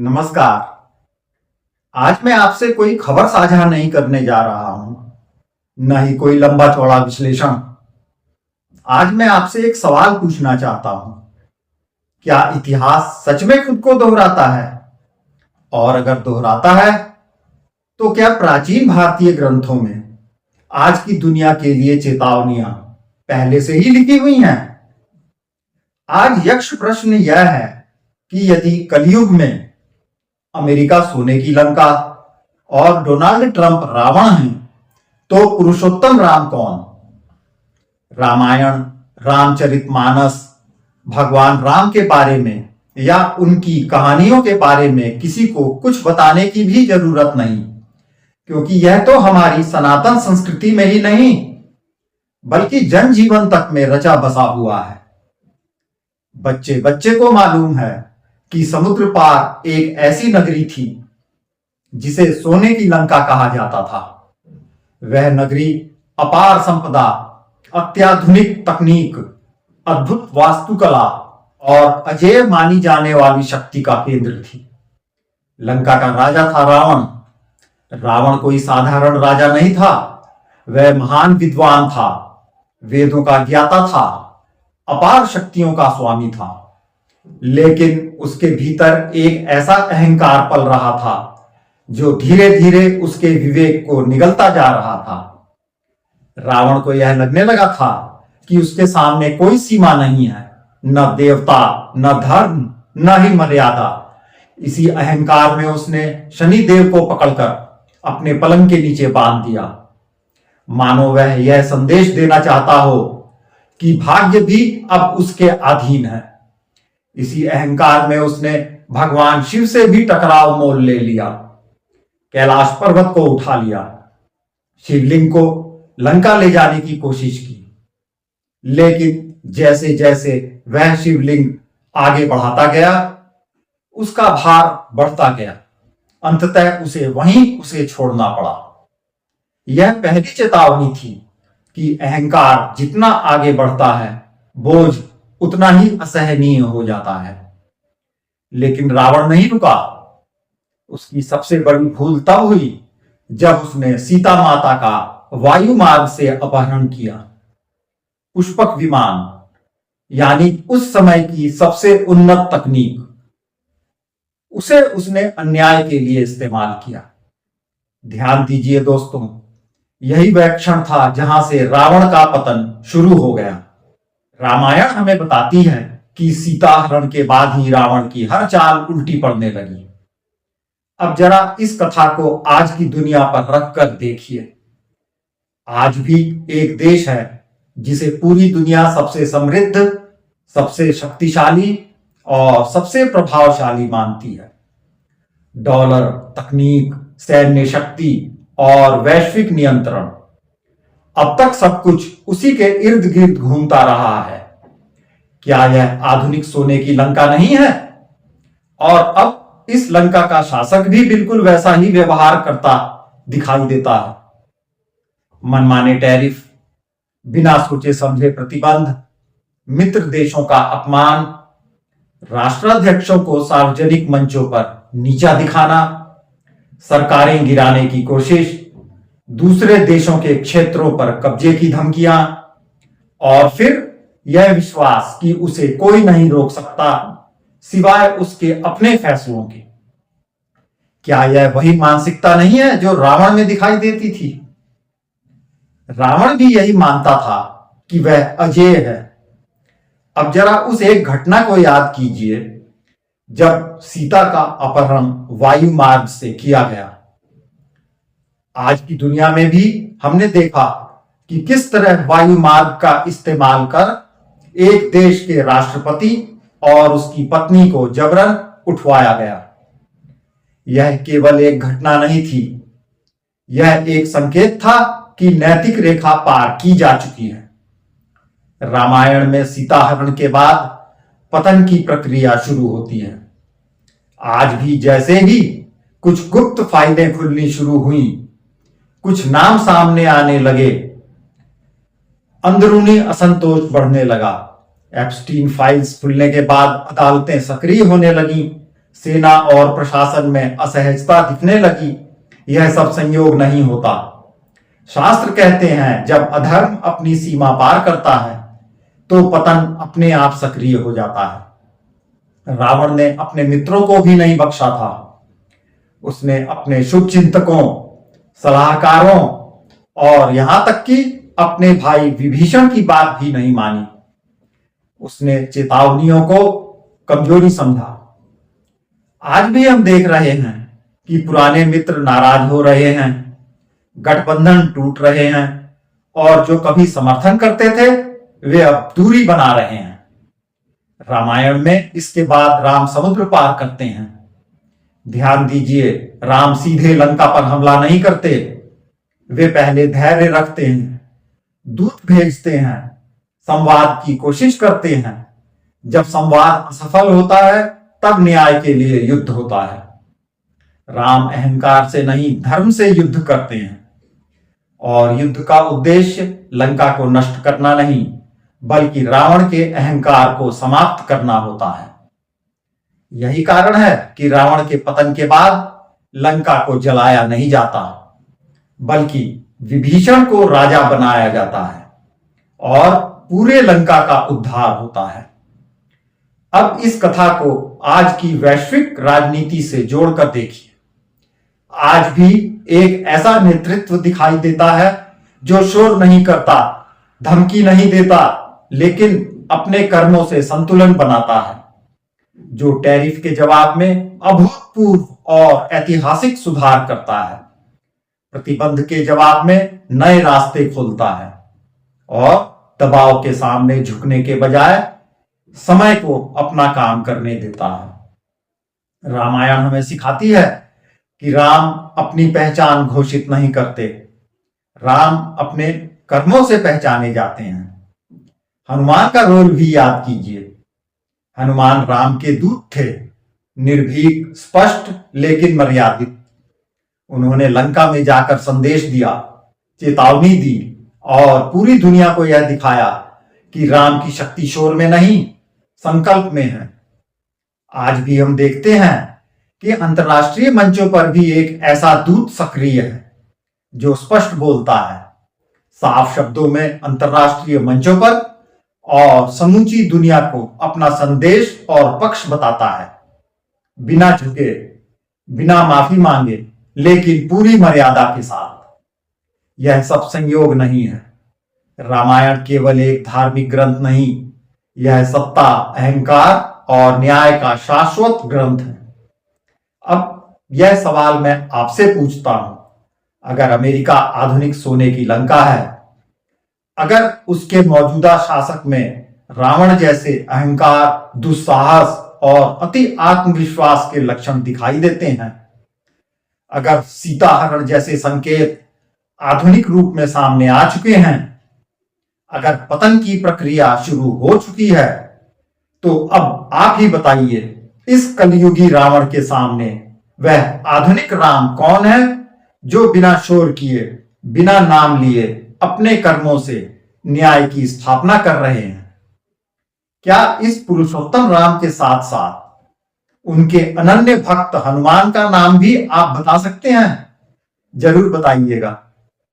नमस्कार। आज मैं आपसे कोई खबर साझा नहीं करने जा रहा हूं, न ही कोई लंबा चौड़ा विश्लेषण। आज मैं आपसे एक सवाल पूछना चाहता हूं। क्या इतिहास सच में खुद को दोहराता है? और अगर दोहराता है तो क्या प्राचीन भारतीय ग्रंथों में आज की दुनिया के लिए चेतावनियां पहले से ही लिखी हुई हैं? आज यक्ष प्रश्न यह है कि यदि कलयुग में अमेरिका सोने की लंका और डोनाल्ड ट्रंप रावण हैं, तो पुरुषोत्तम राम कौन? रामायण, रामचरितमानस, भगवान राम के बारे में या उनकी कहानियों के बारे में किसी को कुछ बताने की भी जरूरत नहीं, क्योंकि यह तो हमारी सनातन संस्कृति में ही नहीं बल्कि जनजीवन तक में रचा बसा हुआ है। बच्चे बच्चे को मालूम है कि समुद्र पार एक ऐसी नगरी थी जिसे सोने की लंका कहा जाता था। वह नगरी अपार संपदा, अत्याधुनिक तकनीक, अद्भुत वास्तुकला और अजेय मानी जाने वाली शक्ति का केंद्र थी। लंका का राजा था रावण। रावण कोई साधारण राजा नहीं था। वह महान विद्वान था, वेदों का ज्ञाता था, अपार शक्तियों का स्वामी था। लेकिन उसके भीतर एक ऐसा अहंकार पल रहा था जो धीरे धीरे उसके विवेक को निगलता जा रहा था। रावण को यह लगने लगा था कि उसके सामने कोई सीमा नहीं है, न देवता, न धर्म, न ही मर्यादा। इसी अहंकार में उसने शनिदेव को पकड़कर अपने पलंग के नीचे बांध दिया, मानो वह यह संदेश देना चाहता हो कि भाग्य भी अब उसके अधीन है। इसी अहंकार में उसने भगवान शिव से भी टकराव मोल ले लिया। कैलाश पर्वत को उठा लिया, शिवलिंग को लंका ले जाने की कोशिश की। लेकिन जैसे जैसे वह शिवलिंग आगे बढ़ाता गया, उसका भार बढ़ता गया। अंततः उसे छोड़ना पड़ा। यह पहली चेतावनी थी कि अहंकार जितना आगे बढ़ता है, बोझ उतना ही असहनीय हो जाता है। लेकिन रावण नहीं रुका। उसकी सबसे बड़ी भूल तब हुई जब उसने सीता माता का वायु मार्ग से अपहरण किया। पुष्पक विमान, यानी उस समय की सबसे उन्नत तकनीक, उसे उसने अन्याय के लिए इस्तेमाल किया। ध्यान दीजिए दोस्तों, यही वह क्षण था जहां से रावण का पतन शुरू हो गया। रामायण हमें बताती है कि सीता हरण के बाद ही रावण की हर चाल उल्टी पड़ने लगी। अब जरा इस कथा को आज की दुनिया पर रखकर देखिए। आज भी एक देश है जिसे पूरी दुनिया सबसे समृद्ध, सबसे शक्तिशाली और सबसे प्रभावशाली मानती है। डॉलर, तकनीक, सैन्य शक्ति और वैश्विक नियंत्रण, अब तक सब कुछ उसी के इर्द गिर्द घूमता रहा है। क्या यह आधुनिक सोने की लंका नहीं है? और अब इस लंका का शासक भी बिल्कुल वैसा ही व्यवहार करता दिखाई देता है। मनमाने टैरिफ, बिना सोचे समझे प्रतिबंध, मित्र देशों का अपमान, राष्ट्राध्यक्षों को सार्वजनिक मंचों पर नीचा दिखाना, सरकारें गिराने की कोशिश, दूसरे देशों के क्षेत्रों पर कब्जे की धमकियां, और फिर यह विश्वास कि उसे कोई नहीं रोक सकता सिवाय उसके अपने फैसलों के। क्या यह वही मानसिकता नहीं है जो रावण में दिखाई देती थी? रावण भी यही मानता था कि वह अजेय है। अब जरा उस एक घटना को याद कीजिए जब सीता का अपहरण वायु मार्ग से किया गया। आज की दुनिया में भी हमने देखा कि किस तरह वायु मार्ग का इस्तेमाल कर एक देश के राष्ट्रपति और उसकी पत्नी को जबरन उठवाया गया। यह केवल एक घटना नहीं थी, यह एक संकेत था कि नैतिक रेखा पार की जा चुकी है। रामायण में सीता हरण के बाद पतन की प्रक्रिया शुरू होती है। आज भी जैसे ही कुछ गुप्त फाइलें खुलनी शुरू हुई, कुछ नाम सामने आने लगे, अंदरूनी असंतोष बढ़ने लगा। एप्स्टीन फाइल्स खुलने के बाद अदालतें सक्रिय होने लगी, सेना और प्रशासन में असहजता दिखने लगी, यह सब संयोग नहीं होता। शास्त्र कहते हैं जब अधर्म अपनी सीमा पार करता है तो पतन अपने आप सक्रिय हो जाता है। रावण ने अपने मित्रों को भी नहीं बख्शा था। उसने अपने शुभ चिंतकों, सलाहकारों और यहां तक कि अपने भाई विभीषण की बात भी नहीं मानी। उसने चेतावनियों को कमजोरी समझा। आज भी हम देख रहे हैं कि पुराने मित्र नाराज हो रहे हैं, गठबंधन टूट रहे हैं और जो कभी समर्थन करते थे वे अब दूरी बना रहे हैं। रामायण में इसके बाद राम समुद्र पार करते हैं। ध्यान दीजिए, राम सीधे लंका पर हमला नहीं करते। वे पहले धैर्य रखते हैं, दूत भेजते हैं, संवाद की कोशिश करते हैं। जब संवाद असफल होता है तब न्याय के लिए युद्ध होता है। राम अहंकार से नहीं, धर्म से युद्ध करते हैं और युद्ध का उद्देश्य लंका को नष्ट करना नहीं, बल्कि रावण के अहंकार को समाप्त करना होता है। यही कारण है कि रावण के पतन के बाद लंका को जलाया नहीं जाता, बल्कि विभीषण को राजा बनाया जाता है और पूरे लंका का उद्धार होता है। अब इस कथा को आज की वैश्विक राजनीति से जोड़कर देखिए। आज भी एक ऐसा नेतृत्व दिखाई देता है जो शोर नहीं करता, धमकी नहीं देता, लेकिन अपने कर्मों से संतुलन बनाता है, जो टैरिफ के जवाब में अभूतपूर्व और ऐतिहासिक सुधार करता है, प्रतिबंध के जवाब में नए रास्ते खोलता है और दबाव के सामने झुकने के बजाय समय को अपना काम करने देता है। रामायण हमें सिखाती है कि राम अपनी पहचान घोषित नहीं करते, राम अपने कर्मों से पहचाने जाते हैं। हनुमान का रोल भी याद कीजिए। हनुमान राम के दूत थे, निर्भीक, स्पष्ट लेकिन मर्यादित। उन्होंने लंका में जाकर संदेश दिया, चेतावनी दी और पूरी दुनिया को यह दिखाया कि राम की शक्ति शोर में नहीं, संकल्प में है। आज भी हम देखते हैं कि अंतर्राष्ट्रीय मंचों पर भी एक ऐसा दूत सक्रिय है जो स्पष्ट बोलता है, साफ शब्दों में अंतर्राष्ट्रीय मंचों पर और समूची दुनिया को अपना संदेश और पक्ष बताता है, बिना झुके, बिना माफी मांगे, लेकिन पूरी मर्यादा के साथ। यह सब संयोग नहीं है। रामायण केवल एक धार्मिक ग्रंथ नहीं, यह सत्ता, अहंकार और न्याय का शाश्वत ग्रंथ है। अब यह सवाल मैं आपसे पूछता हूं, अगर अमेरिका आधुनिक सोने की लंका है, अगर उसके मौजूदा शासक में रावण जैसे अहंकार, दुस्साहस और अति आत्मविश्वास के लक्षण दिखाई देते हैं, अगर सीताहरण जैसे संकेत आधुनिक रूप में सामने आ चुके हैं, अगर पतन की प्रक्रिया शुरू हो चुकी है, तो अब आप ही बताइए, इस कलयुगी रावण के सामने वह आधुनिक राम कौन है जो बिना शोर किए, बिना नाम लिए, अपने कर्मों से न्याय की स्थापना कर रहे हैं? क्या इस पुरुषोत्तम राम के साथ साथ उनके अनन्य भक्त हनुमान का नाम भी आप बता सकते हैं? जरूर बताइएगा।